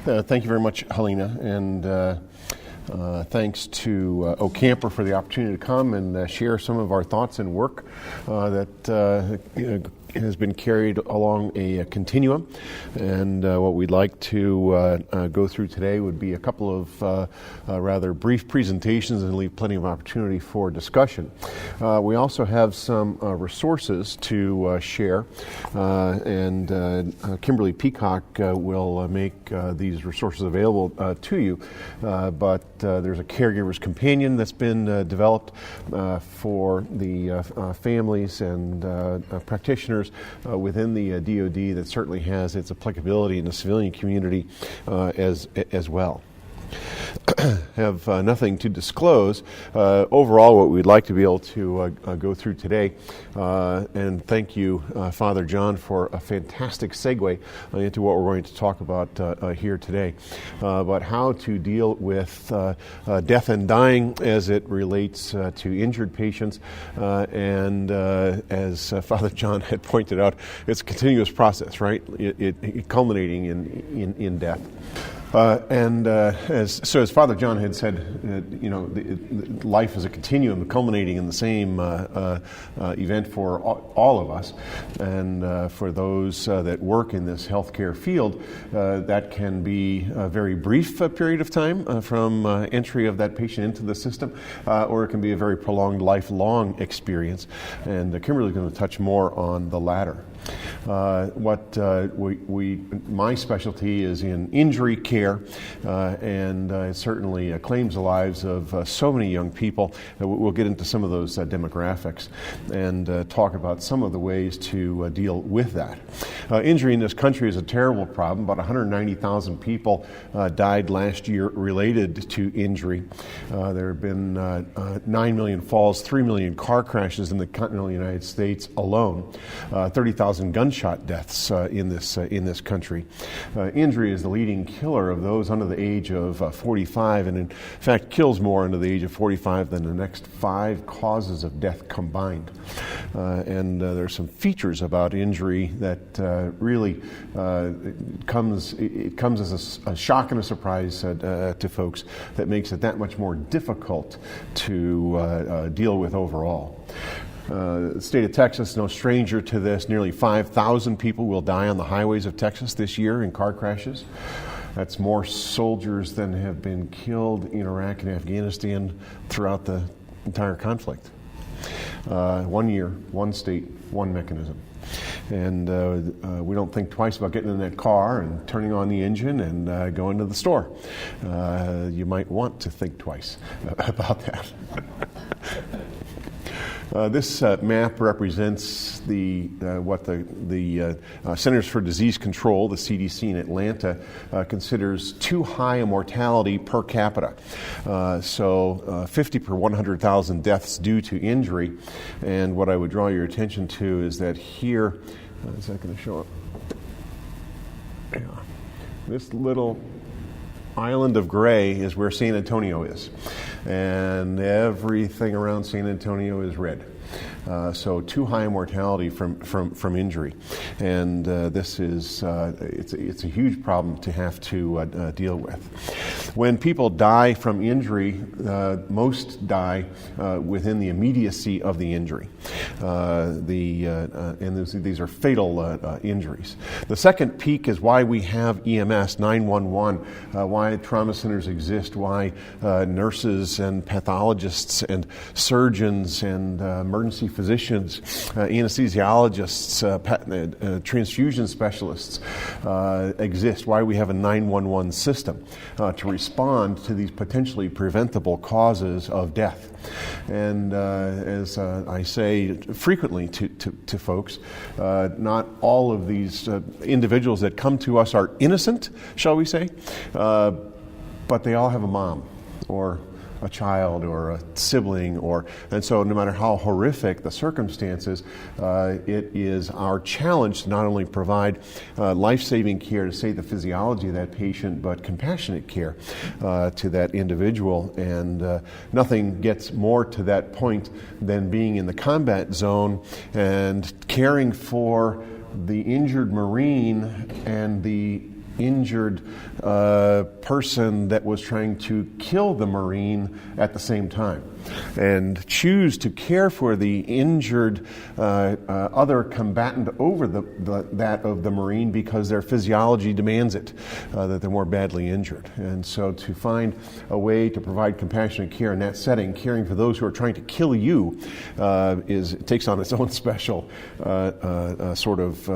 Thank you very much, Helena, and thanks to Ocamper for the opportunity to come and share some of our thoughts and work that has been carried along a continuum. And what we'd like to go through today would be a couple of rather brief presentations and leave plenty of opportunity for discussion. We also have some resources to share, and Kimberly Peacock will make these resources available to you. But there's a caregiver's companion that's been developed for the families and practitioners within the DoD that certainly has its applicability in the civilian community as well. Have nothing to disclose. Overall, what we'd like to be able to go through today, and thank you, Father John, for a fantastic segue into what we're going to talk about here today, but how to deal with death and dying as it relates to injured patients, and as Father John had pointed out, it's a continuous process, right? It culminating in death. As Father John had said, life is a continuum culminating in the same event for all of us. And for those that work in this healthcare field, that can be a very brief period of time from entry of that patient into the system, or it can be a very prolonged, lifelong experience. And Kimberly is going to touch more on the latter. My specialty is in injury care, and it certainly claims the lives of so many young people. We'll get into some of those demographics and talk about some of the ways to deal with that. Injury in this country is a terrible problem. About 190,000 people died last year related to injury. There have been 9 million falls, 3 million car crashes in the continental United States alone, 30,000 gunshot deaths in this country. Injury is the leading killer of those under the age of 45, and in fact kills more under the age of 45 than the next 5 causes of death combined. And there's some features about injury that really comes as a shock and a surprise to folks that makes it that much more difficult to deal with overall. The state of Texas, no stranger to this. Nearly 5,000 people will die on the highways of Texas this year in car crashes. That's more soldiers than have been killed in Iraq and Afghanistan throughout the entire conflict. 1 year, one state, one mechanism. And we don't think twice about getting in that car and turning on the engine and going to the store. You might want to think twice about that. This map represents what the Centers for Disease Control, the CDC in Atlanta, considers too high a mortality per capita. So 50 per 100,000 deaths due to injury. And what I would draw your attention to is that here, is that going to show up? Yeah. This little island of gray is where San Antonio is, and everything around San Antonio is red. So too high mortality from injury, and this is it's a huge problem to have to deal with. When people die from injury, most die within the immediacy of the injury. And these are fatal injuries. The second peak is why we have EMS, 911, why trauma centers exist, why nurses and pathologists and surgeons and emergency physicians, anesthesiologists, transfusion specialists exist, why we have a 911 system to respond to these potentially preventable causes of death. And as I say frequently to folks, not all of these individuals that come to us are innocent, shall we say, but they all have a mom or a child or a sibling, and so no matter how horrific the circumstances, it is our challenge to not only provide life-saving care to save the physiology of that patient, but compassionate care to that individual. And nothing gets more to that point than being in the combat zone and caring for the injured Marine and the injured person that was trying to kill the Marine at the same time, and choose to care for the injured other combatant over that of the Marine because their physiology demands it, that they're more badly injured. And so to find a way to provide compassionate care in that setting, caring for those who are trying to kill you, it takes on its own special sort of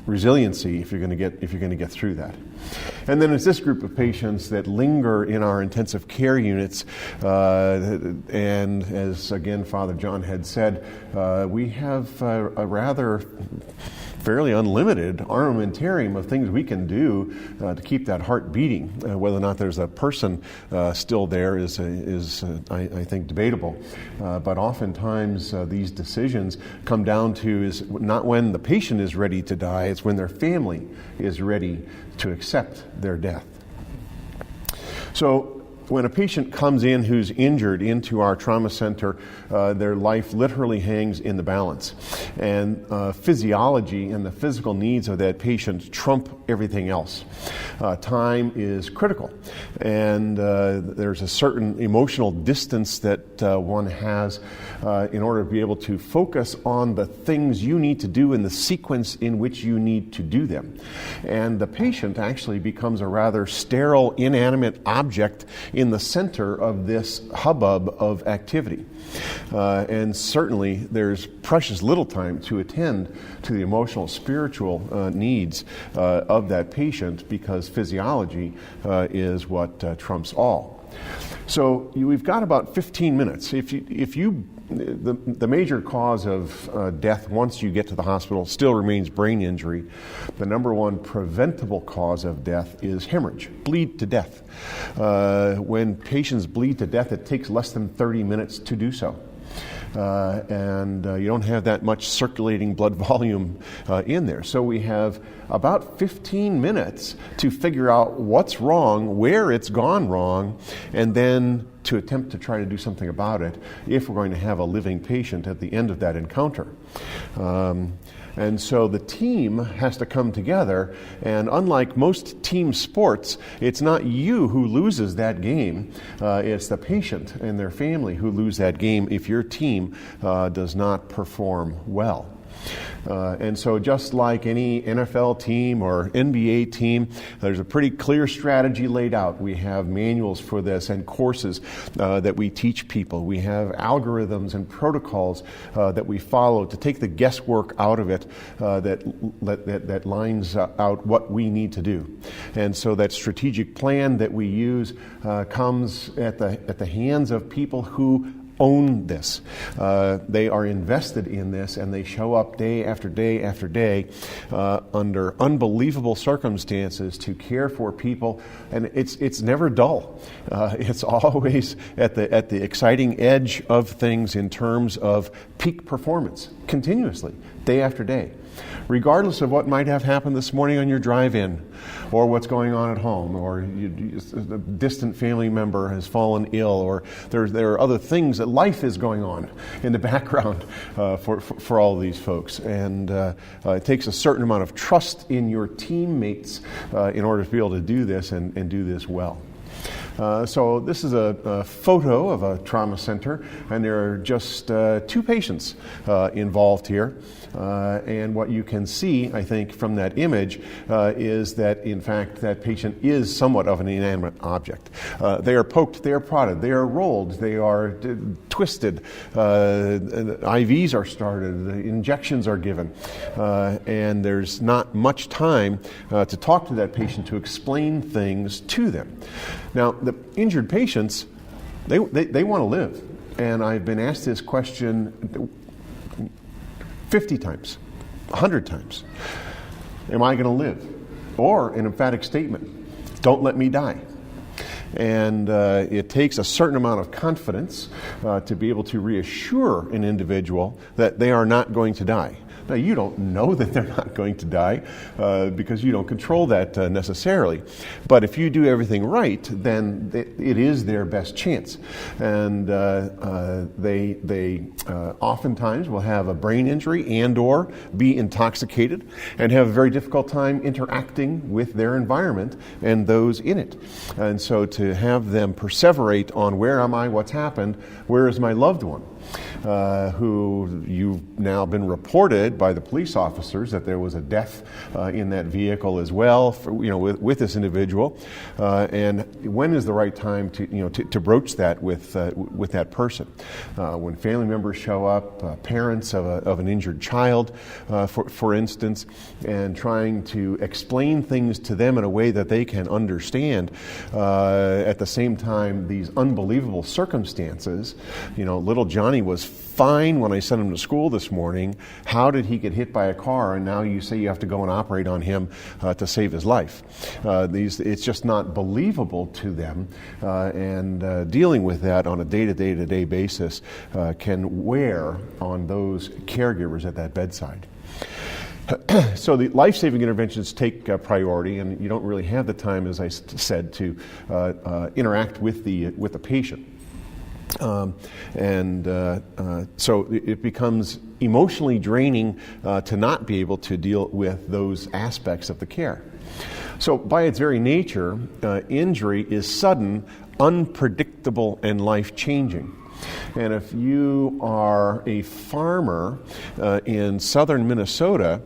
resiliency if you're going to get through that. And then it's this group of patients that linger in our intensive care units, and as again Father John had said, we have a rather fairly unlimited armamentarium of things we can do to keep that heart beating. Whether or not there's a person still there is I think debatable. But oftentimes these decisions come down to is not when the patient is ready to die, it's when their family is ready to accept their death. So when a patient comes in who's injured into our trauma center, their life literally hangs in the balance. And physiology and the physical needs of that patient trump everything else. Time is critical. And there's a certain emotional distance that one has in order to be able to focus on the things you need to do in the sequence in which you need to do them. And the patient actually becomes a rather sterile, inanimate object in the center of this hubbub of activity. And certainly there's precious little time to attend to the emotional, spiritual needs of that patient because physiology is what trumps all. So we've got about 15 minutes. The major cause of death once you get to the hospital still remains brain injury. The number one preventable cause of death is hemorrhage, bleed to death. When patients bleed to death, it takes less than 30 minutes to do so. And you don't have that much circulating blood volume in there. So we have about 15 minutes to figure out what's wrong, where it's gone wrong, and then to attempt to try to do something about it if we're going to have a living patient at the end of that encounter. And so the team has to come together, and unlike most team sports, it's not you who loses that game, it's the patient and their family who lose that game if your team does not perform well. And so just like any NFL team or NBA team, there's a pretty clear strategy laid out. We have manuals for this and courses that we teach people. We have algorithms and protocols that we follow to take the guesswork out of it that lines out what we need to do. And so that strategic plan that we use comes at the hands of people who own this. They are invested in this, and they show up day after day after day under unbelievable circumstances to care for people, and it's never dull. It's always at the exciting edge of things in terms of peak performance, continuously, day after day. Regardless of what might have happened this morning on your drive-in, or what's going on at home, or a distant family member has fallen ill, or there are other things that life is going on in the background for all of these folks. And it takes a certain amount of trust in your teammates in order to be able to do this and do this well. So this is a photo of a trauma center, and there are just 2 patients involved here. And what you can see, I think, from that image is that, in fact, that patient is somewhat of an inanimate object. They are poked, they are prodded, they are rolled, they are twisted, IVs are started, injections are given, and there's not much time to talk to that patient to explain things to them. Now, the injured patients, they want to live. And I've been asked this question 50 times, 100 times. Am I going to live? Or an emphatic statement, don't let me die. And it takes a certain amount of confidence to be able to reassure an individual that they are not going to die, Now, you don't know that they're not going to die because you don't control that necessarily. But if you do everything right, then it is their best chance. And they oftentimes will have a brain injury and or be intoxicated and have a very difficult time interacting with their environment and those in it. And so to have them perseverate on where am I, what's happened, where is my loved one, who you've now been reported by the police officers that there was a death in that vehicle as well, with this individual, and when is the right time to broach that with that person? When family members show up, parents of an injured child, for instance, and trying to explain things to them in a way that they can understand. At the same time, these unbelievable circumstances. Little Johnny was fine when I sent him to school this morning. How did he get hit by a car? And now you say you have to go and operate on him to save his life. It's just not believable to them. And dealing with that on a day-to-day basis can wear on those caregivers at that bedside. So the life-saving interventions take priority, and you don't really have the time, as I said, to interact with the patient. So it becomes emotionally draining to not be able to deal with those aspects of the care. So by its very nature, injury is sudden, unpredictable, and life-changing. And if you are a farmer in southern Minnesota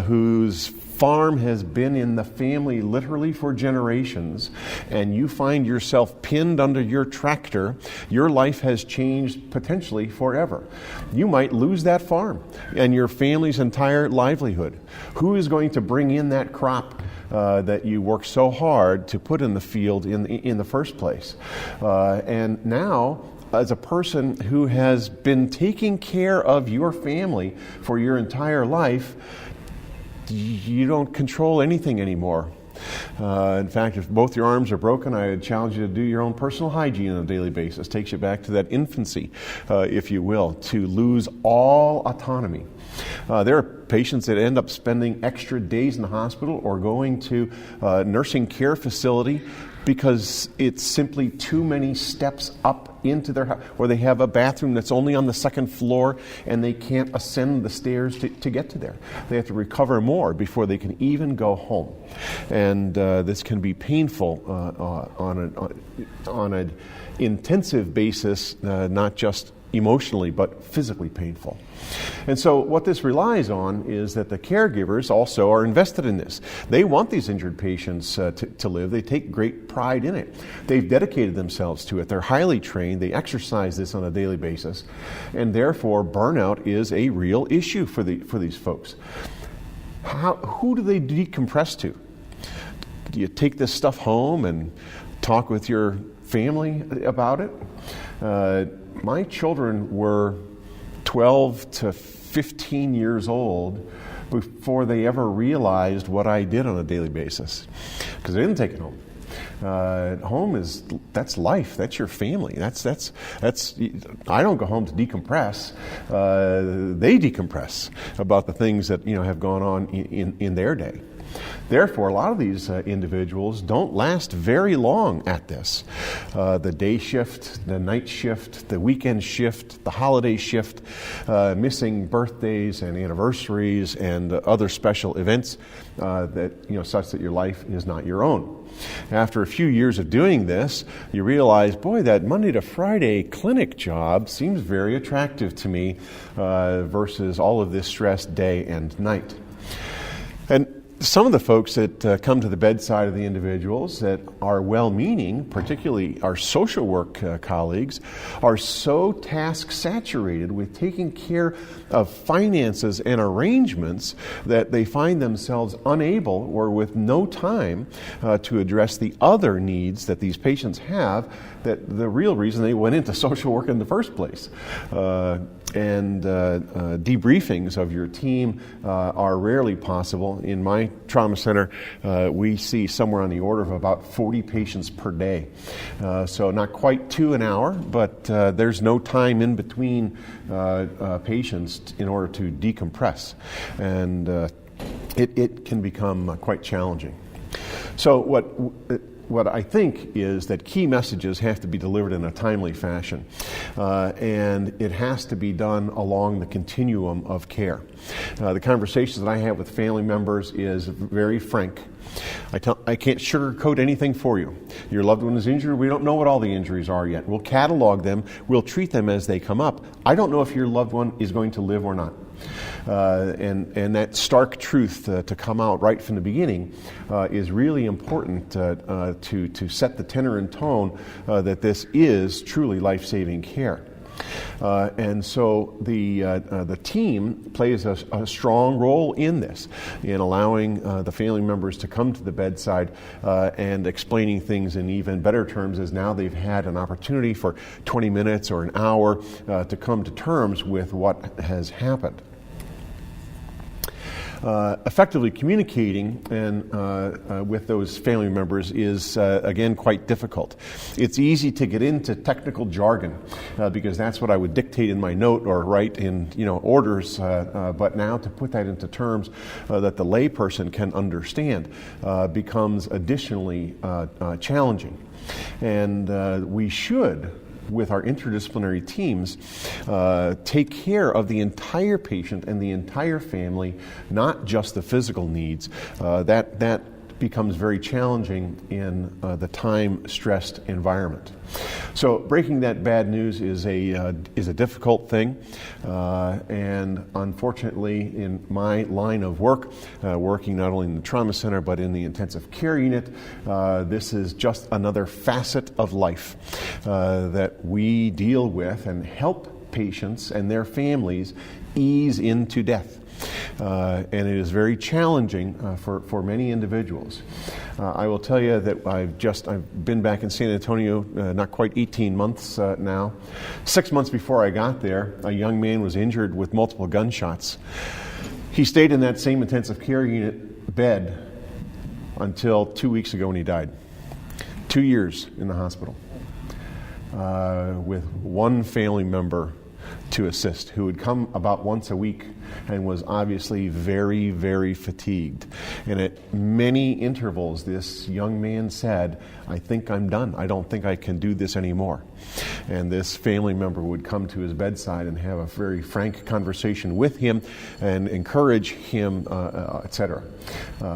whose farm has been in the family literally for generations, and you find yourself pinned under your tractor, your life has changed potentially forever. You might lose that farm and your family's entire livelihood. Who is going to bring in that crop that you worked so hard to put in the field in the first place? And now, as a person who has been taking care of your family for your entire life, you don't control anything anymore. In fact, if both your arms are broken, I would challenge you to do your own personal hygiene on a daily basis. Takes you back to that infancy, if you will, to lose all autonomy. There are patients that end up spending extra days in the hospital or going to a nursing care facility because it's simply too many steps up into their house, or they have a bathroom that's only on the second floor and they can't ascend the stairs to get to there. They have to recover more before they can even go home. And this can be painful on an intensive basis, not just emotionally, but physically painful. And so what this relies on is that the caregivers also are invested in this. They want these injured patients to live. They take great pride in it. They've dedicated themselves to it. They're highly trained. They exercise this on a daily basis. And therefore, burnout is a real issue for these folks. Who do they decompress to? Do you take this stuff home and talk with your family about it? My children were 12 to 15 years old before they ever realized what I did on a daily basis, because they didn't take it home. Home that's life. That's your family. That's. I don't go home to decompress. They decompress about the things that have gone on in their day. Therefore, a lot of these individuals don't last very long at this. The day shift, the night shift, the weekend shift, the holiday shift, missing birthdays and anniversaries and other special events that such that your life is not your own. After a few years of doing this, you realize, boy, that Monday to Friday clinic job seems very attractive to me versus all of this stress day and night. And some of the folks that come to the bedside of the individuals that are well-meaning, particularly our social work colleagues, are so task-saturated with taking care of finances and arrangements that they find themselves unable or with no time to address the other needs that these patients have, that the real reason they went into social work in the first place. debriefings of your team are rarely possible. In my trauma center, we see somewhere on the order of about 40 patients per day. So not quite 2 an hour, but there's no time in between patients in order to decompress. And it can become quite challenging. So what I think is that key messages have to be delivered in a timely fashion, and it has to be done along the continuum of care. The conversations that I have with family members is very frank. I can't sugarcoat anything for you. Your loved one is injured. We don't know what all the injuries are yet. We'll catalog them. We'll treat them as they come up. I don't know if your loved one is going to live or not. And that stark truth to come out right from the beginning is really important to set the tenor and tone that this is truly life-saving care. And so the team plays a strong role in this, in allowing the family members to come to the bedside and explaining things in even better terms, as now they've had an opportunity for 20 minutes or an hour to come to terms with what has happened. Effectively communicating with those family members is, again, quite difficult. It's easy to get into technical jargon because that's what I would dictate in my note or write in orders, but now to put that into terms that the layperson can understand becomes additionally challenging. And we should, with our interdisciplinary teams, take care of the entire patient and the entire family, not just the physical needs. That becomes very challenging in the time-stressed environment. So breaking that bad news is a difficult thing, and unfortunately, in my line of work, working not only in the trauma center but in the intensive care unit, this is just another facet of life that we deal with and help patients and their families ease into death. And it is very challenging for many individuals. I will tell you that I've been back in San Antonio not quite 18 months now. 6 months before I got there, a young man was injured with multiple gunshots. He stayed in that same intensive care unit bed until 2 weeks ago when he died. 2 years in the hospital with one family member to assist, who would come about once a week and was obviously very, very fatigued. And at many intervals, this young man said, "I think I'm done. I don't think I can do this anymore." And this family member would come to his bedside and have a very frank conversation with him and encourage him, etc.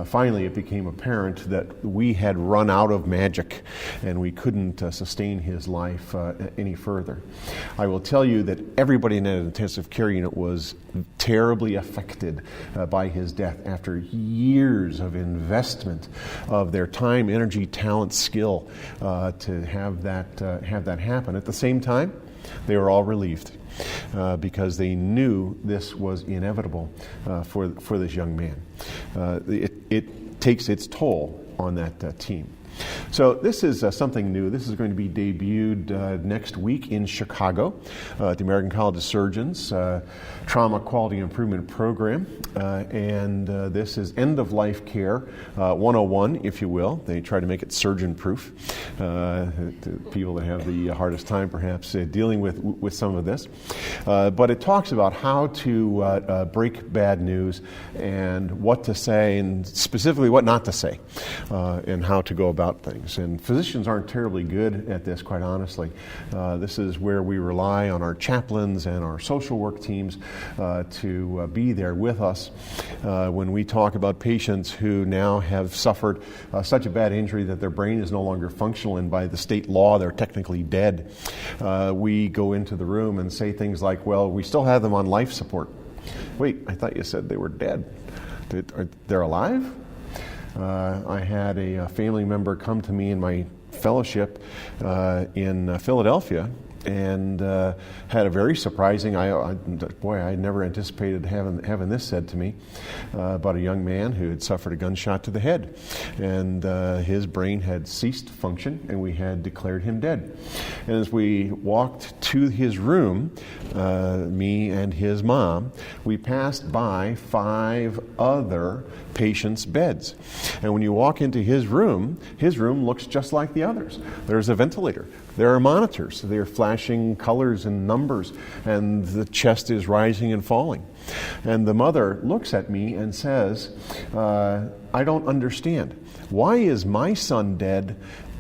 Finally, it became apparent that we had run out of magic and we couldn't sustain his life any further. I will tell you that everybody in that intensive care unit was terribly affected by his death after years of investment of their time, energy, talent, skill to have that happen. At the same time, they were all relieved because they knew this was inevitable for this young man. It takes its toll on that team. So this is something new. This is going to be debuted next week in Chicago at the American College of Surgeons Trauma Quality Improvement Program. And this is End-of-Life Care 101, if you will. They try to make it surgeon-proof. People that have the hardest time, perhaps, dealing with some of this. But it talks about how to break bad news and what to say, and specifically what not to say, and how to go about things. And physicians aren't terribly good at this, quite honestly. This is where we rely on our chaplains and our social work teams to be there with us when we talk about patients who now have suffered such a bad injury that their brain is no longer functional, and by the state law they're technically dead. We go into the room and say things like, "Well, we still have them on life support." Wait, I thought you said they were dead. They're alive? I had a family member come to me in my fellowship in Philadelphia and had a very surprising, I never anticipated having this said to me, about a young man who had suffered a gunshot to the head, and his brain had ceased function, and we had declared him dead. And as we walked to his room, me and his mom, we passed by 5 other patients' beds. And when you walk into his room looks just like the others. There's a ventilator. There are monitors. They're flashing colors and numbers, and the chest is rising and falling. And the mother looks at me and says, I don't understand. Why is my son dead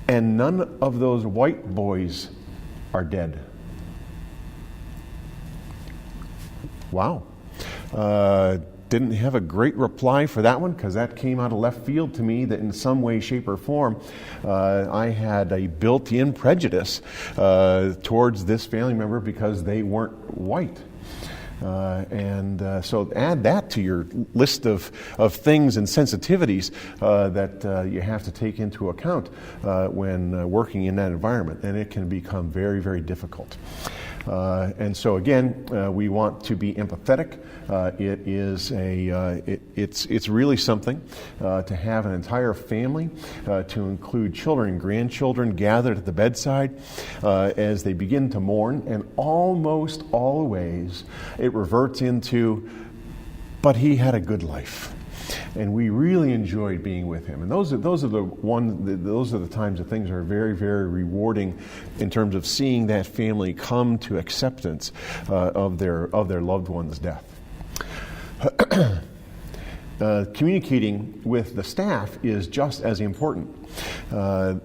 and none of those white boys are dead? Wow. Didn't have a great reply for that one, because that came out of left field to me, that in some way, shape, or form I had a built-in prejudice towards this family member because they weren't white. So add that to your list of things and sensitivities that you have to take into account when working in that environment, and it can become very, very difficult. And so again, we want to be empathetic. It's really something to have an entire family, to include children and grandchildren gathered at the bedside as they begin to mourn, and almost always it reverts into, but he had a good life. And we really enjoyed being with him. And those are the times that things are very, very rewarding in terms of seeing that family come to acceptance of their loved one's death. Communicating with the staff is just as important.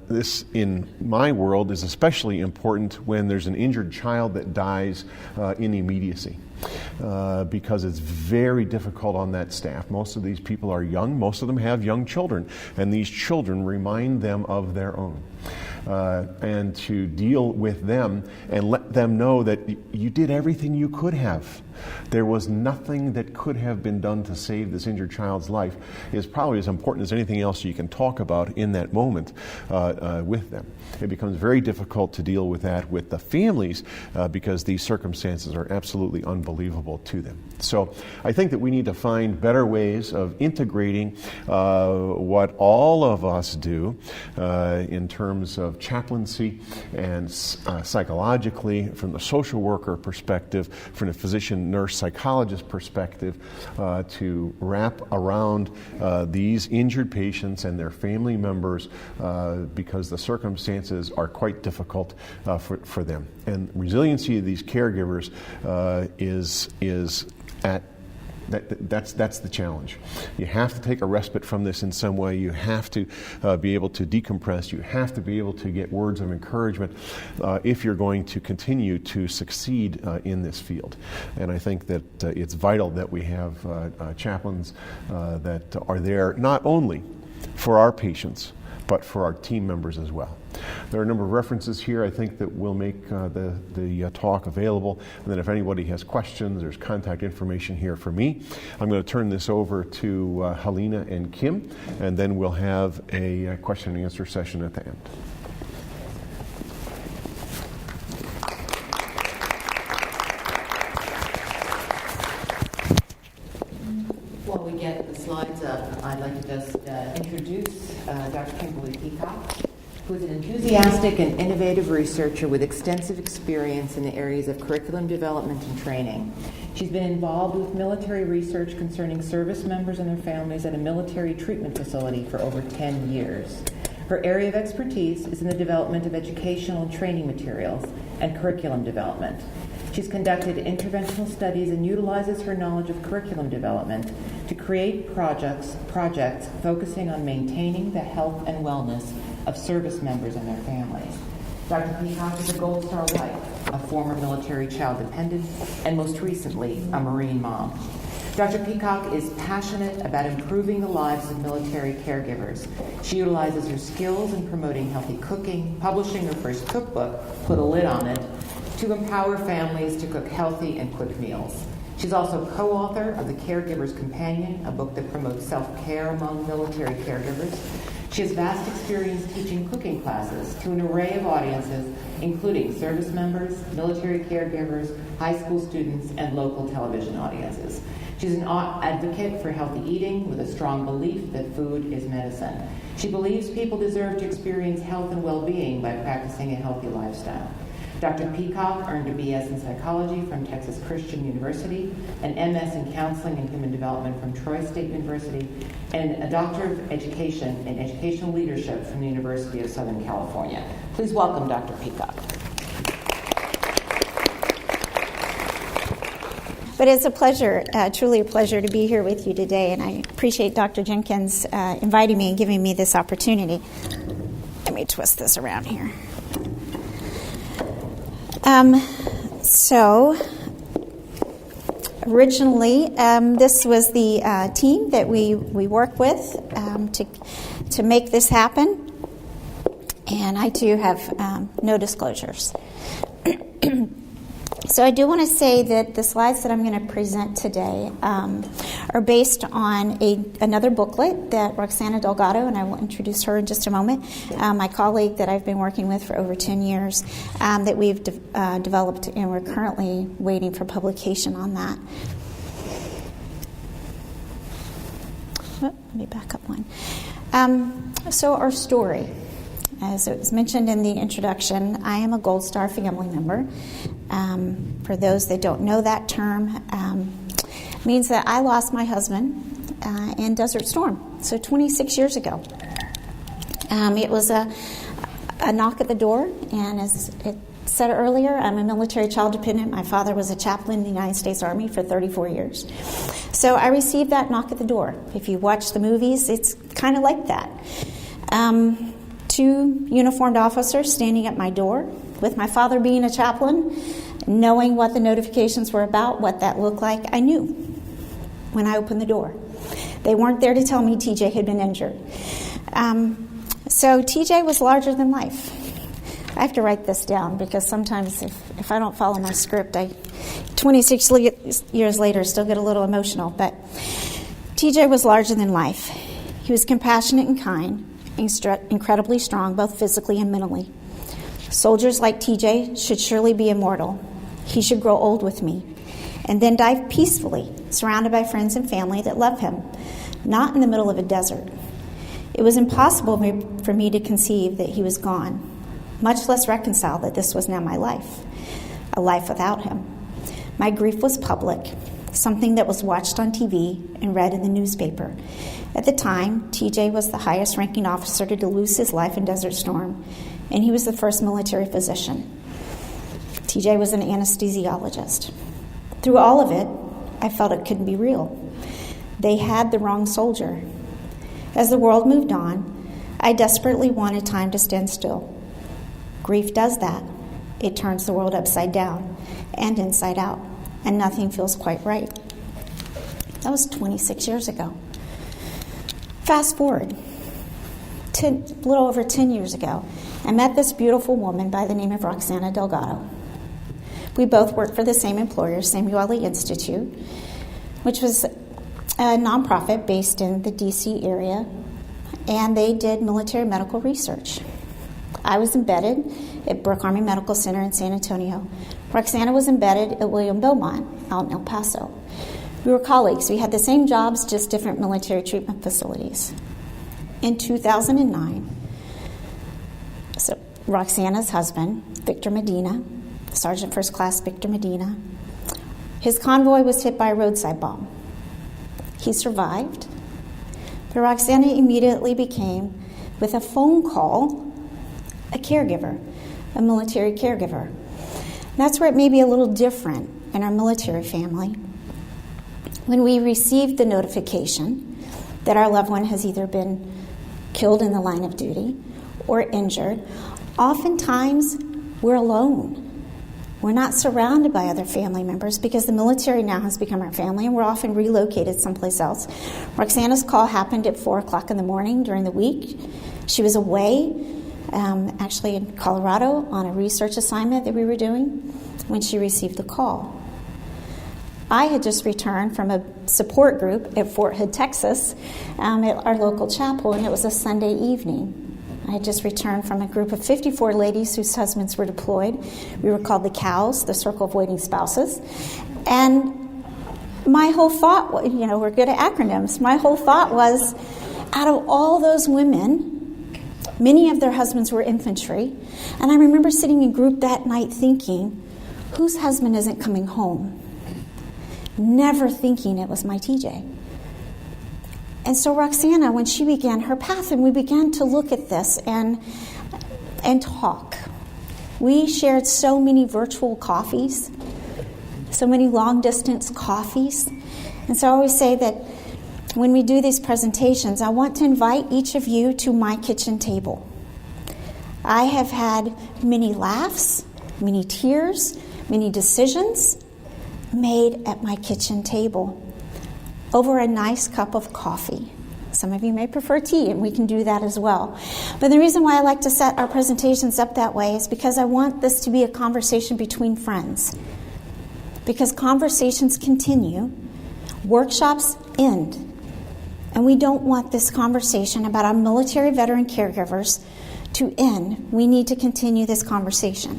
This, in my world, is especially important when there's an injured child that dies in immediacy. Because it's very difficult on that staff. Most of these people are young. Most of them have young children, and these children remind them of their own. And to deal with them and let them know that you did everything you could have. There was nothing that could have been done to save this injured child's life is probably as important as anything else you can talk about in that moment with them. It becomes very difficult to deal with that with the families because these circumstances are absolutely unbelievable to them. So I think that we need to find better ways of integrating what all of us do in terms of chaplaincy and psychologically, from the social worker perspective, from the physician, nurse, psychologist perspective, to wrap around these injured patients and their family members because the circumstances are quite difficult for them. And resiliency of these caregivers is at that's the challenge. You have to take a respite from this in some way. You have to be able to decompress. You have to be able to get words of encouragement if you're going to continue to succeed in this field. And I think that it's vital that we have chaplains that are there not only for our patients, but for our team members as well. There are a number of references here I think that will make the talk available. And then if anybody has questions, there's contact information here for me. I'm going to turn this over to Helena and Kim, and then we'll have a question and answer session at the end. While we get the slides up, I'd like to just introduce Dr. Kimberly Peacock, who is an enthusiastic and innovative researcher with extensive experience in the areas of curriculum development and training. She's been involved with military research concerning service members and their families at a military treatment facility for over 10 years. Her area of expertise is in the development of educational and training materials and curriculum development. She's conducted interventional studies and utilizes her knowledge of curriculum development to create projects focusing on maintaining the health and wellness of service members and their families. Dr. Peacock is a Gold Star wife, a former military child dependent, and most recently, a Marine mom. Dr. Peacock is passionate about improving the lives of military caregivers. She utilizes her skills in promoting healthy cooking, publishing her first cookbook, Put a Lid on It, to empower families to cook healthy and quick meals. She's also co-author of The Caregiver's Companion, a book that promotes self-care among military caregivers. She has vast experience teaching cooking classes to an array of audiences, including service members, military caregivers, high school students, and local television audiences. She's an advocate for healthy eating with a strong belief that food is medicine. She believes people deserve to experience health and well-being by practicing a healthy lifestyle. Dr. Peacock earned a BS in psychology from Texas Christian University, an MS in counseling and human development from Troy State University, and a Doctor of Education in educational leadership from the University of Southern California. Please welcome Dr. Peacock. But it's a pleasure, truly a pleasure to be here with you today, and I appreciate Dr. Jenkins inviting me and giving me this opportunity. Let me twist this around here. So originally, this was the team that we work with to make this happen, and I too have no disclosures. So I do want to say that the slides that I'm going to present today are based on another booklet that Roxana Delgado, and I will introduce her in just a moment, my colleague that I've been working with for over 10 years, that we've developed, and we're currently waiting for publication on that. Let me back up one. So our story. As it was mentioned in the introduction, I am a Gold Star family member. For those that don't know that term, means that I lost my husband in Desert Storm, so 26 years ago. It was a knock at the door, and as it said earlier, I'm a military child dependent. My father was a chaplain in the United States Army for 34 years. So I received that knock at the door. If you watch the movies, it's kind of like that. Two uniformed officers standing at my door, with my father being a chaplain, knowing what the notifications were about, what that looked like. I knew when I opened the door. They weren't there to tell me TJ had been injured. So TJ was larger than life. I have to write this down because sometimes if I don't follow my script, 26 years later, still get a little emotional. But TJ was larger than life. He was compassionate and kind, incredibly strong, both physically and mentally. Soldiers like TJ should surely be immortal. He should grow old with me and then die peacefully, surrounded by friends and family that love him, not in the middle of a desert. It was impossible for me to conceive that he was gone, much less reconcile that this was now my life, a life without him. My grief was public, something that was watched on TV and read in the newspaper. At the time, TJ was the highest-ranking officer to lose his life in Desert Storm, and he was the first military physician. TJ was an anesthesiologist. Through all of it, I felt it couldn't be real. They had the wrong soldier. As the world moved on, I desperately wanted time to stand still. Grief does that. It turns the world upside down and inside out, and nothing feels quite right. That was 26 years ago. Fast forward, a little over 10 years ago, I met this beautiful woman by the name of Roxana Delgado. We both worked for the same employer, Samueli Institute, which was a nonprofit based in the D.C. area, and they did military medical research. I was embedded at Brooke Army Medical Center in San Antonio. Roxana was embedded at William Beaumont out in El Paso. We were colleagues. We had the same jobs, just different military treatment facilities. In 2009, so Roxana's husband, Victor Medina, Sergeant First Class Victor Medina, his convoy was hit by a roadside bomb. He survived, but Roxana immediately became, with a phone call, a caregiver, a military caregiver. That's where it may be a little different in our military family. When we received the notification that our loved one has either been killed in the line of duty or injured, oftentimes we're alone. We're not surrounded by other family members because the military now has become our family and we're often relocated someplace else. Roxana's call happened at 4 o'clock in the morning during the week. She was away, actually in Colorado on a research assignment that we were doing when she received the call. I had just returned from a support group at Fort Hood, Texas, at our local chapel, and it was a Sunday evening. I had just returned from a group of 54 ladies whose husbands were deployed. We were called the COWS, the Circle of Waiting Spouses. And my whole thought, we're good at acronyms. My whole thought was, out of all those women, many of their husbands were infantry. And I remember sitting in group that night thinking, whose husband isn't coming home? Never thinking it was my TJ. And so Roxana, when she began her path, and we began to look at this and talk, we shared so many virtual coffees, so many long-distance coffees. And so I always say that when we do these presentations, I want to invite each of you to my kitchen table. I have had many laughs, many tears, many decisions made at my kitchen table over a nice cup of coffee. Some of you may prefer tea, and we can do that as well. But the reason why I like to set our presentations up that way is because I want this to be a conversation between friends. Because conversations continue, workshops end. And we don't want this conversation about our military veteran caregivers to end. We need to continue this conversation.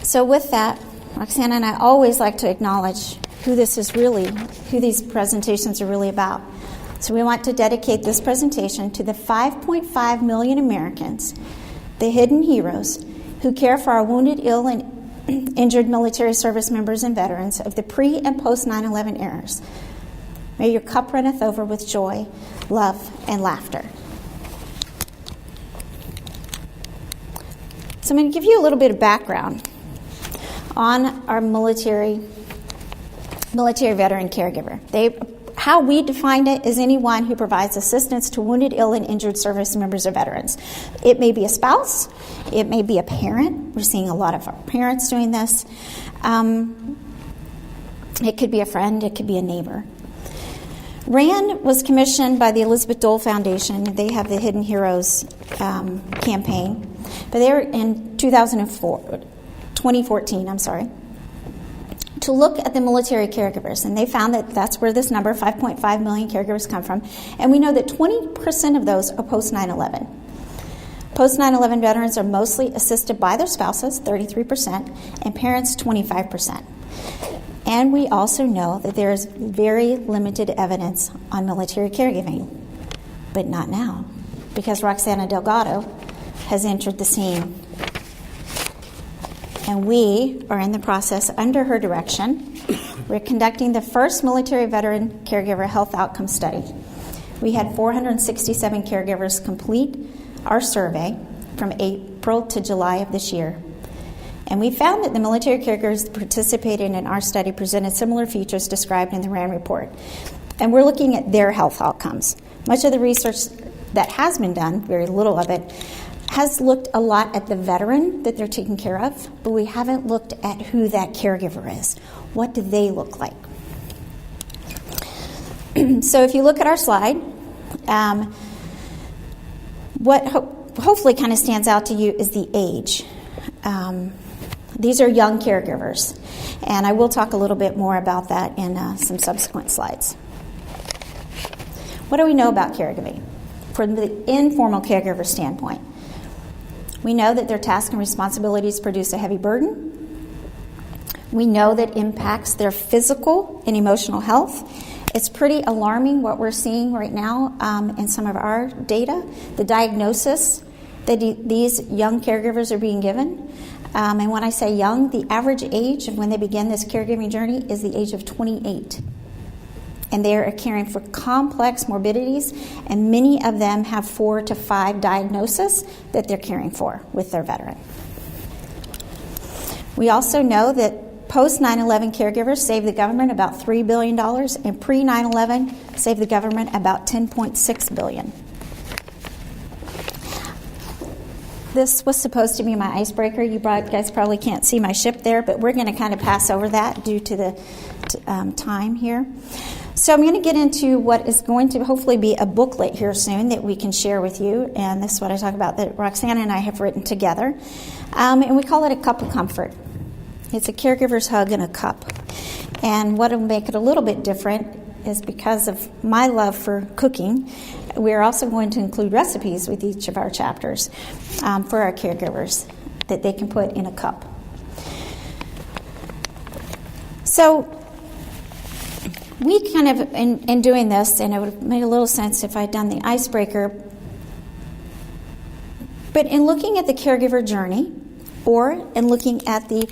So with that, Roxana and I always like to acknowledge who these presentations are really about. So we want to dedicate this presentation to the 5.5 million Americans, the hidden heroes, who care for our wounded, ill, and injured military service members and veterans of the pre- and post-9/11 eras. May your cup runneth over with joy, love, and laughter. So I'm going to give you a little bit of background on our military veteran caregiver. How we define it is anyone who provides assistance to wounded, ill, and injured service members or veterans. It may be a spouse. It may be a parent. We're seeing a lot of our parents doing this. It could be a friend. It could be a neighbor. RAND was commissioned by the Elizabeth Dole Foundation. They have the Hidden Heroes campaign. But they were in 2014, to look at the military caregivers. And they found that that's where this number, 5.5 million caregivers, come from. And we know that 20% of those are post-9/11. Post-9/11 veterans are mostly assisted by their spouses, 33%, and parents, 25%. And we also know that there is very limited evidence on military caregiving, but not now, because Roxana Delgado has entered the scene. And we are in the process, under her direction, we're conducting the first military veteran caregiver health outcome study. We had 467 caregivers complete our survey from April to July of this year. And we found that the military caregivers participating in our study presented similar features described in the RAND report. And we're looking at their health outcomes. Much of the research that has been done, very little of it, has looked a lot at the veteran that they're taking care of, but we haven't looked at who that caregiver is. What do they look like? So if you look at our slide, what hopefully kind of stands out to you is the age. These are young caregivers, and I will talk a little bit more about that in some subsequent slides. What do we know about caregiving? From the informal caregiver standpoint, we know that their tasks and responsibilities produce a heavy burden. We know that it impacts their physical and emotional health. It's pretty alarming what we're seeing right now in some of our data, the diagnosis that these young caregivers are being given. And when I say young, the average age of when they begin this caregiving journey is the age of 28. And they are caring for complex morbidities, and many of them have 4 to 5 diagnoses that they're caring for with their veteran. We also know that post-9/11 caregivers save the government about $3 billion, and pre-9/11 save the government about $10.6 billion. This was supposed to be my icebreaker. You guys probably can't see my ship there, but we're going to kind of pass over that due to the time here. So I'm going to get into what is going to hopefully be a booklet here soon that we can share with you. And this is what I talk about that Roxana and I have written together. And we call it A Cup of Comfort. It's a caregiver's hug in a cup. And what will make it a little bit different is because of my love for cooking, we're also going to include recipes with each of our chapters for our caregivers that they can put in a cup. So we kind of, in doing this, and it would have made a little sense if I'd done the icebreaker, but in looking at the caregiver journey, or in looking at the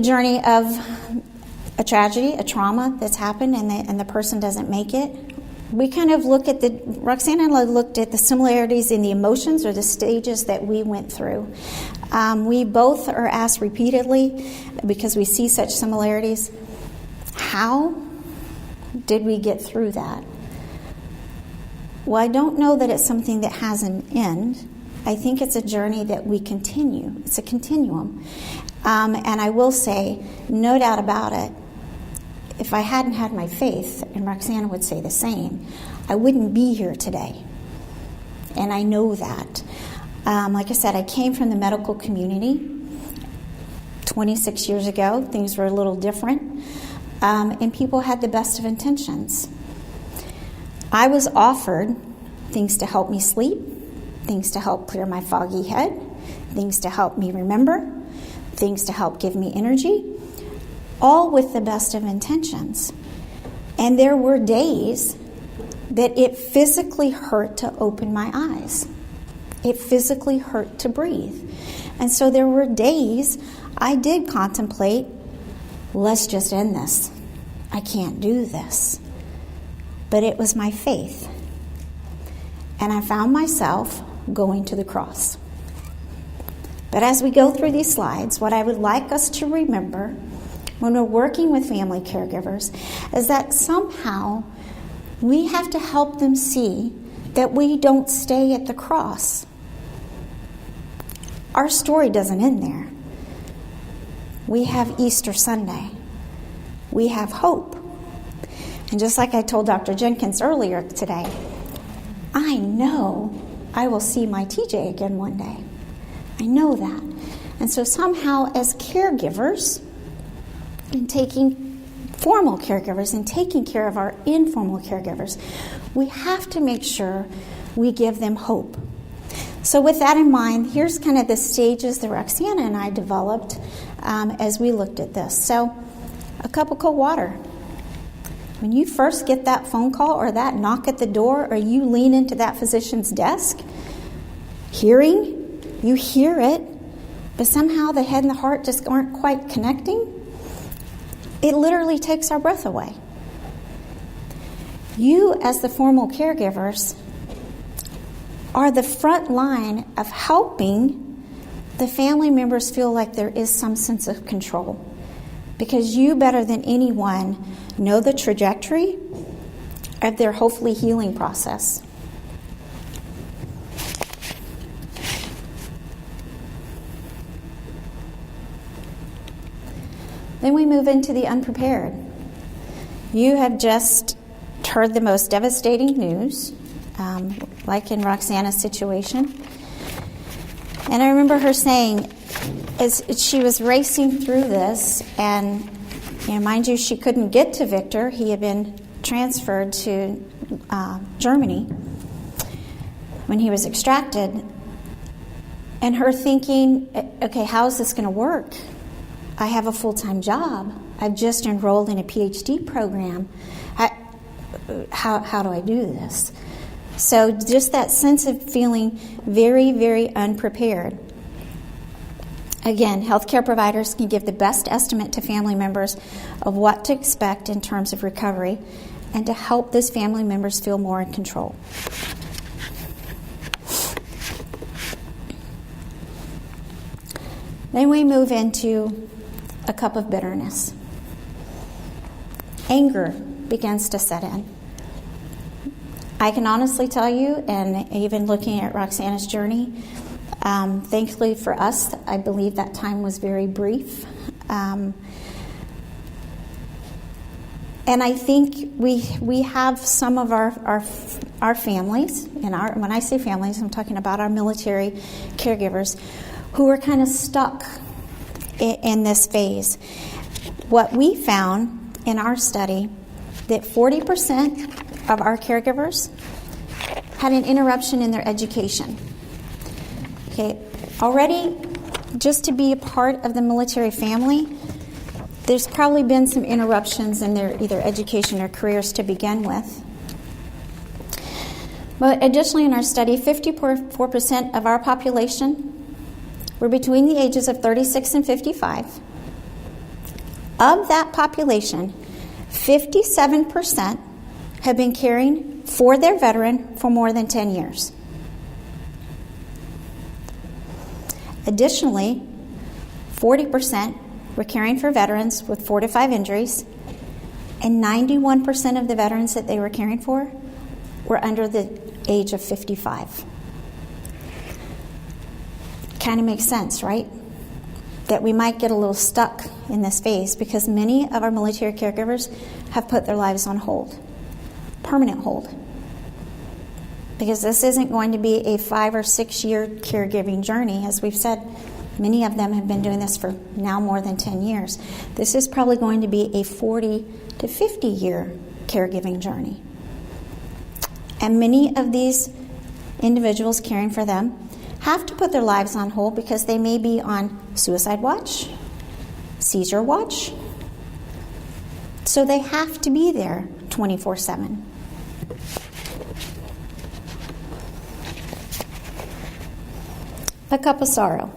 journey of a tragedy, a trauma that's happened, and the person doesn't make it, we kind of look at Roxanne and I looked at the similarities in the emotions or the stages that we went through. We both are asked repeatedly, because we see such similarities, how did we get through that? Well, I don't know that it's something that has an end. I think it's a journey that we continue. It's a continuum. And I will say, no doubt about it, if I hadn't had my faith, and Roxana would say the same, I wouldn't be here today. And I know that. Like I said, I came from the medical community 26 years ago. Things were a little different. And people had the best of intentions. I was offered things to help me sleep, things to help clear my foggy head, things to help me remember, things to help give me energy, all with the best of intentions. And there were days that it physically hurt to open my eyes. It physically hurt to breathe. And so there were days I did contemplate, let's just end this. I can't do this. But it was my faith. And I found myself going to the cross. But as we go through these slides, what I would like us to remember when we're working with family caregivers is that somehow we have to help them see that we don't stay at the cross. Our story doesn't end there. We have Easter Sunday. We have hope. And just like I told Dr. Jenkins earlier today, I know I will see my TJ again one day. I know that. And so somehow as caregivers, and taking formal caregivers and taking care of our informal caregivers, we have to make sure we give them hope. So with that in mind, here's kind of the stages that Roxana and I developed as we looked at this. So a cup of cold water. When you first get that phone call or that knock at the door, or you lean into that physician's desk, hearing, you hear it, but somehow the head and the heart just aren't quite connecting, it literally takes our breath away. You, as the formal caregivers, are the front line of helping the family members feel like there is some sense of control. Because you, better than anyone, know the trajectory of their hopefully healing process. Then we move into the unprepared. You have just heard the most devastating news, like in Roxana's situation. And I remember her saying, as she was racing through this, and mind you, she couldn't get to Victor. He had been transferred to Germany when he was extracted. And her thinking, okay, how is this going to work? I have a full-time job. I've just enrolled in a PhD program. How do I do this? So just that sense of feeling very, very unprepared. Again, healthcare providers can give the best estimate to family members of what to expect in terms of recovery and to help those family members feel more in control. Then we move into a cup of bitterness. Anger begins to set in. I can honestly tell you, and even looking at Roxana's journey, thankfully for us, I believe that time was very brief. And I think we have some of our families, and when I say families, I'm talking about our military caregivers, who are kind of stuck in this phase. What we found in our study, that 40% of our caregivers had an interruption in their education. Okay, already, just to be a part of the military family, there's probably been some interruptions in their either education or careers to begin with. But additionally, in our study, 54% of our population were between the ages of 36 and 55. Of that population, 57% have been caring for their veteran for more than 10 years. Additionally, 40% were caring for veterans with 4 to 5 injuries, and 91% of the veterans that they were caring for were under the age of 55. Kind of makes sense, right? That we might get a little stuck in this phase because many of our military caregivers have put their lives on hold, permanent hold. Because this isn't going to be a 5 or 6 year caregiving journey. As we've said, many of them have been doing this for now more than 10 years. This is probably going to be a 40 to 50 year caregiving journey. And many of these individuals caring for them have to put their lives on hold because they may be on suicide watch, seizure watch. So they have to be there 24/7. A cup of sorrow.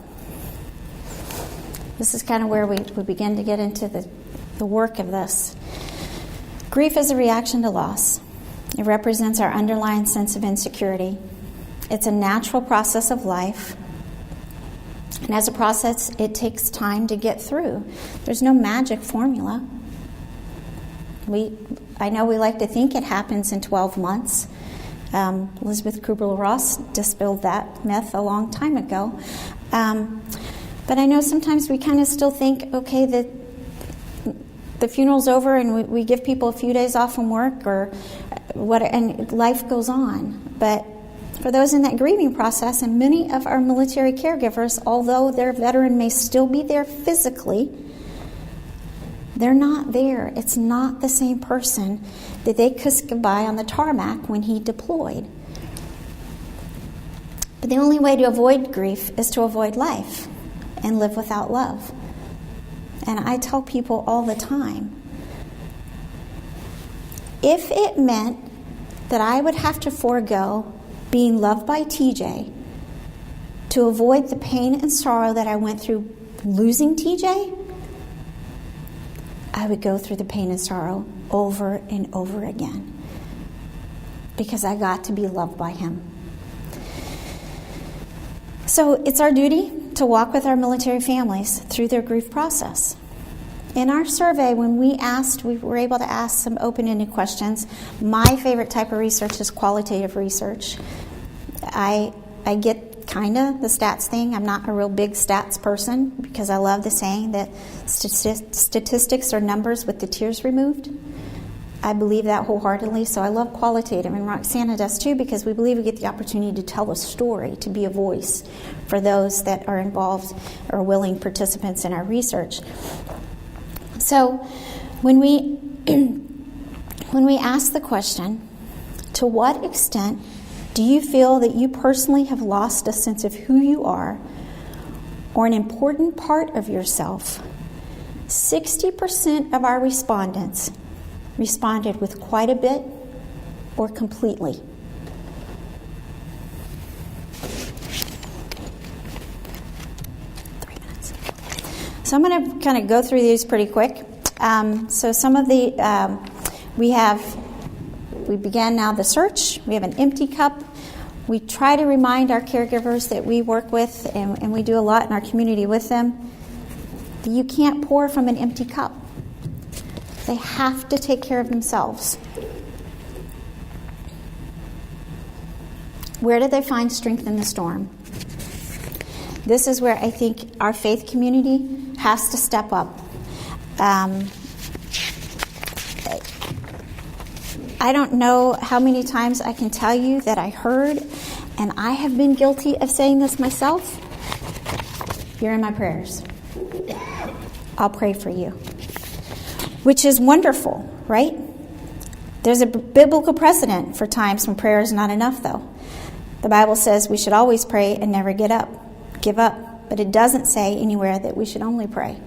This is kind of where we begin to get into the work of this. Grief is a reaction to loss. It represents our underlying sense of insecurity. It's a natural process of life. And as a process, it takes time to get through. There's no magic formula. I know we like to think it happens in 12 months. Elizabeth Kubler-Ross dispelled that myth a long time ago. But I know sometimes we kind of still think, okay, the funeral's over and we give people a few days off from work or what, and life goes on. But for those in that grieving process, and many of our military caregivers, although their veteran may still be there physically, they're not there. It's not the same person that they kissed goodbye on the tarmac when he deployed. But the only way to avoid grief is to avoid life and live without love. And I tell people all the time, if it meant that I would have to forego being loved by TJ to avoid the pain and sorrow that I went through losing TJ, I would go through the pain and sorrow over and over again because I got to be loved by him. So it's our duty to walk with our military families through their grief process. In our survey, when we were able to ask some open-ended questions. My favorite type of research is qualitative research. I get kind of the stats thing. I'm not a real big stats person because I love the saying that statistics are numbers with the tears removed. I believe that wholeheartedly, so I love qualitative, and Roxana does too, because we believe we get the opportunity to tell a story, to be a voice for those that are involved or willing participants in our research. So when we ask the question, to what extent do you feel that you personally have lost a sense of who you are or an important part of yourself, 60% of our respondents responded with quite a bit or completely. 3 minutes. So I'm going to kind of go through these pretty quick. So some of the, we began now the search. We have an empty cup. We try to remind our caregivers that we work with, and we do a lot in our community with them, that you can't pour from an empty cup. They have to take care of themselves. Where do they find strength in the storm? This is where I think our faith community has to step up. I don't know how many times I can tell you that I heard, and I have been guilty of saying this myself, you're in my prayers. I'll pray for you. Which is wonderful, right? There's a biblical precedent for times when prayer is not enough, though. The Bible says we should always pray and never give up. But it doesn't say anywhere that we should only pray.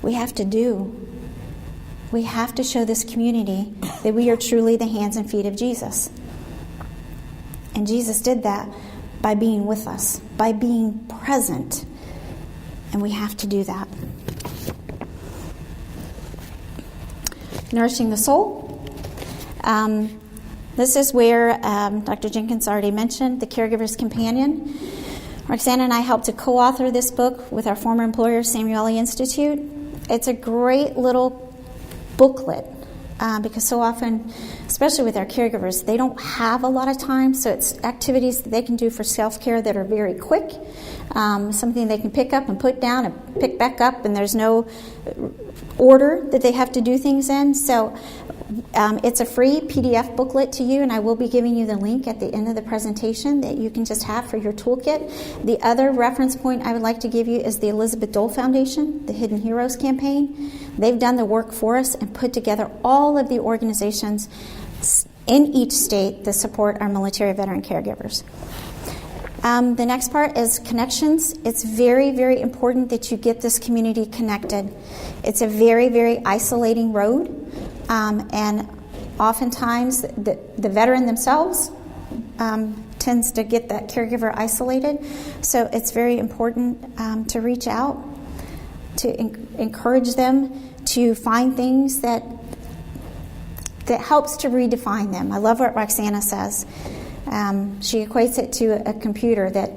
We have to do. We have to show this community that we are truly the hands and feet of Jesus. And Jesus did that by being with us, by being present. And we have to do that. Nourishing the soul. This is where Dr. Jenkins already mentioned, the Caregiver's Companion. Roxana and I helped to co-author this book with our former employer, Samueli Institute. It's a great little booklet because so often, especially with our caregivers, they don't have a lot of time, so it's activities that they can do for self-care that are very quick, something they can pick up and put down and pick back up, and there's no order that they have to do things in. So it's a free PDF booklet to you, and I will be giving you the link at the end of the presentation that you can just have for your toolkit. The other reference point I would like to give you is the Elizabeth Dole Foundation, the Hidden Heroes campaign. They've done the work for us and put together all of the organizations in each state that support our military veteran caregivers. The next part is connections. It's very, very important that you get this community connected. It's a very, very isolating road, and oftentimes the veteran themselves tends to get that caregiver isolated. So it's very important to reach out, to encourage them to find things that helps to redefine them. I love what Roxana says. She equates it to a computer that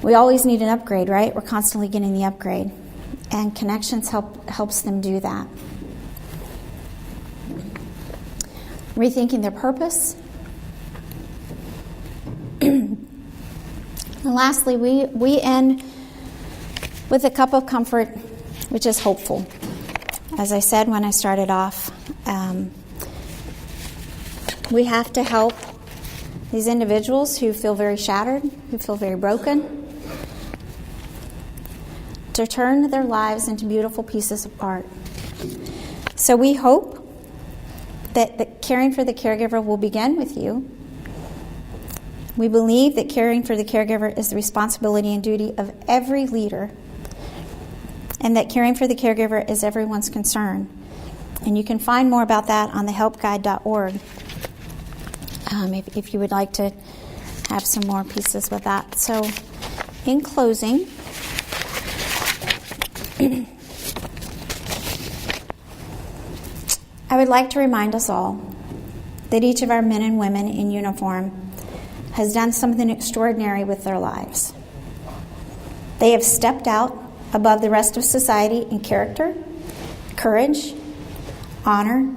we always need an upgrade, right? We're constantly getting the upgrade. And connections helps them do that. Rethinking their purpose. And lastly, we end with a cup of comfort, which is hopeful. As I said when I started off, we have to help these individuals who feel very shattered, who feel very broken, to turn their lives into beautiful pieces of art. So we hope that caring for the caregiver will begin with you. We believe that caring for the caregiver is the responsibility and duty of every leader, and that caring for the caregiver is everyone's concern. And you can find more about that on thehelpguide.org if you would like to have some more pieces with that. So, in closing, I would like to remind us all that each of our men and women in uniform has done something extraordinary with their lives. They have stepped out above the rest of society in character, courage, honor,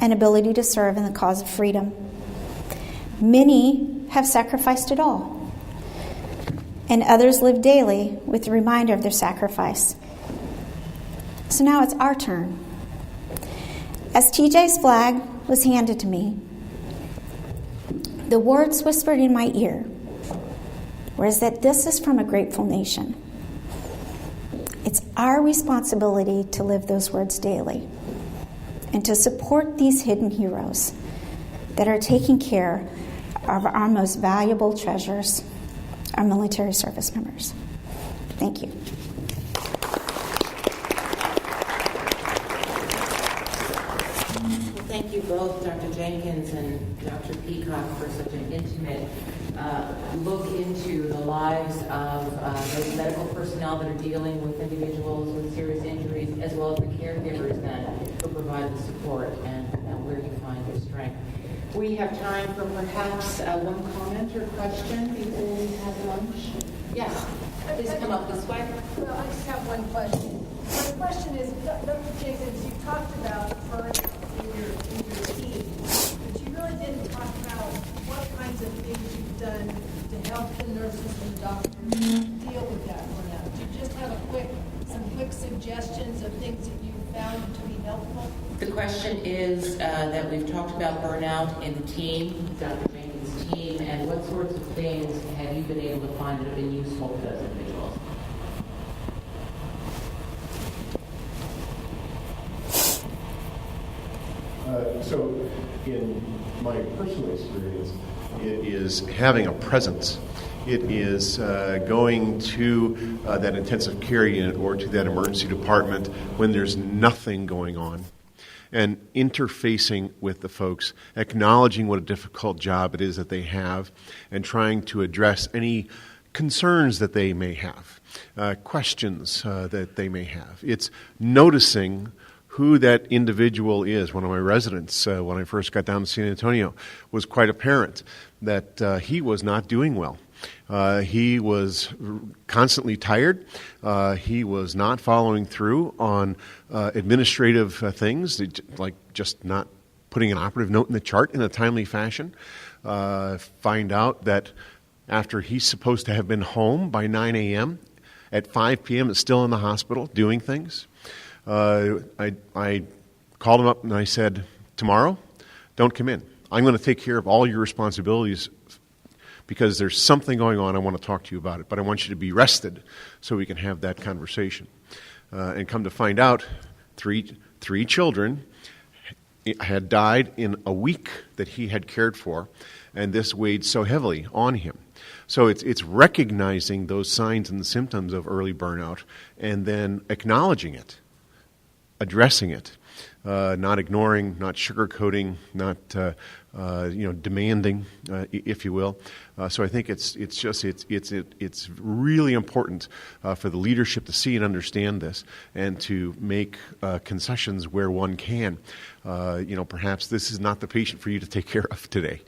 and ability to serve in the cause of freedom. Many have sacrificed it all, and others live daily with the reminder of their sacrifice. So now it's our turn. As TJ's flag was handed to me, the words whispered in my ear was that this is from a grateful nation. It's our responsibility to live those words daily and to support these hidden heroes that are taking care of our most valuable treasures, our military service members. Thank you. Thank you both, Dr. Jenkins and Dr. Peacock, for such an intimate look into the lives of those medical personnel that are dealing with individuals with serious injuries, as well as the caregivers then who provide the support and where you find your strength. We have time for perhaps one comment or question before we have lunch. Yes, please come up this way. Well, I just have one question. My question is, Dr. Jenkins, you talked about burnout in your team, but you really didn't talk about what kinds of things you've done to help the nurses and doctors deal with that burnout. Do you just have some quick suggestions of things that you found to be helpful? The question is that we've talked about burnout in the team, Dr. Jenkins' team, and what sorts of things have you been able to find that have been useful to those individuals? in my personal experience, it is having a presence. It is going to that intensive care unit or to that emergency department when there's nothing going on, and interfacing with the folks, acknowledging what a difficult job it is that they have, and trying to address any concerns that they may have, questions that they may have. It's noticing who that individual is. One of my residents, when I first got down to San Antonio, was quite apparent that he was not doing well. He was constantly tired. He was not following through on administrative things, like just not putting an operative note in the chart in a timely fashion. Find out that after he's supposed to have been home by 9 a.m., at 5 p.m. is still in the hospital doing things. I called him up and I said, tomorrow, don't come in. I'm going to take care of all your responsibilities because there's something going on. I want to talk to you about it, but I want you to be rested so we can have that conversation. And come to find out, three children had died in a week that he had cared for, and this weighed so heavily on him. So it's recognizing those signs and symptoms of early burnout and then acknowledging it, addressing it, not ignoring, not sugarcoating, not demanding, if you will. So I think it's really important for the leadership to see and understand this, and to make concessions where one can. Perhaps this is not the patient for you to take care of today.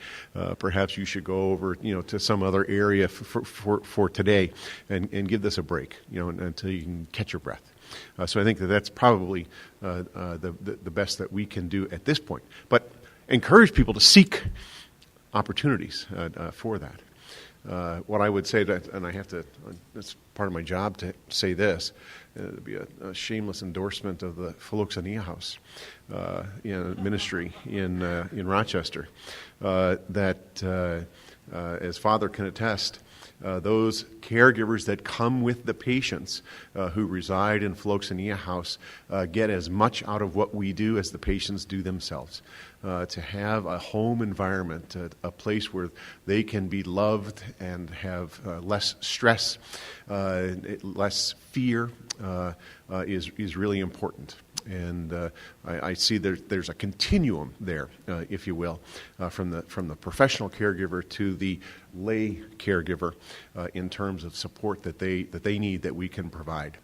Perhaps you should go over, to some other area for today, and give this a break, until you can catch your breath. So I think that's probably the best that we can do at this point. But encourage people to seek opportunities for that. What I would say, and I have to, it's part of my job to say this, it would be a shameless endorsement of the Philoxenia House ministry in Rochester, that as Father can attest, those caregivers that come with the patients who reside in Philoxenia House get as much out of what we do as the patients do themselves. To have a home environment, a place where they can be loved and have less stress, less fear, is really important. And I see there's a continuum there, if you will, from the professional caregiver to the lay caregiver, in terms of support that they need, that we can provide.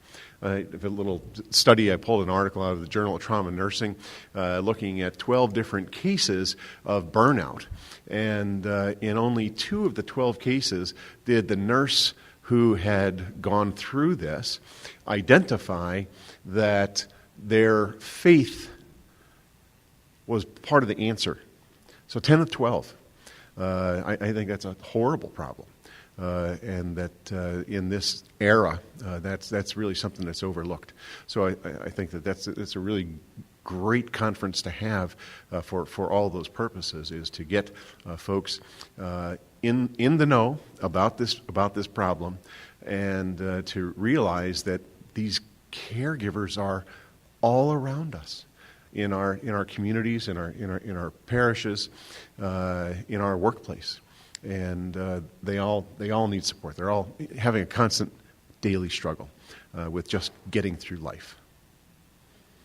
A little study, I pulled an article out of the Journal of Trauma Nursing, looking at 12 different cases of burnout, and in only 2 of the 12 cases did the nurse who had gone through this identify that their faith was part of the answer. So 10 of 12. I think that's a horrible problem. And that in this era, that's really something that's overlooked. So I think that's a really great conference to have for all those purposes, is to get folks in the know about this problem, and to realize that these caregivers are all around us, in our communities, in our parishes, in our workplace, and they all need support. They're all having a constant daily struggle with just getting through life.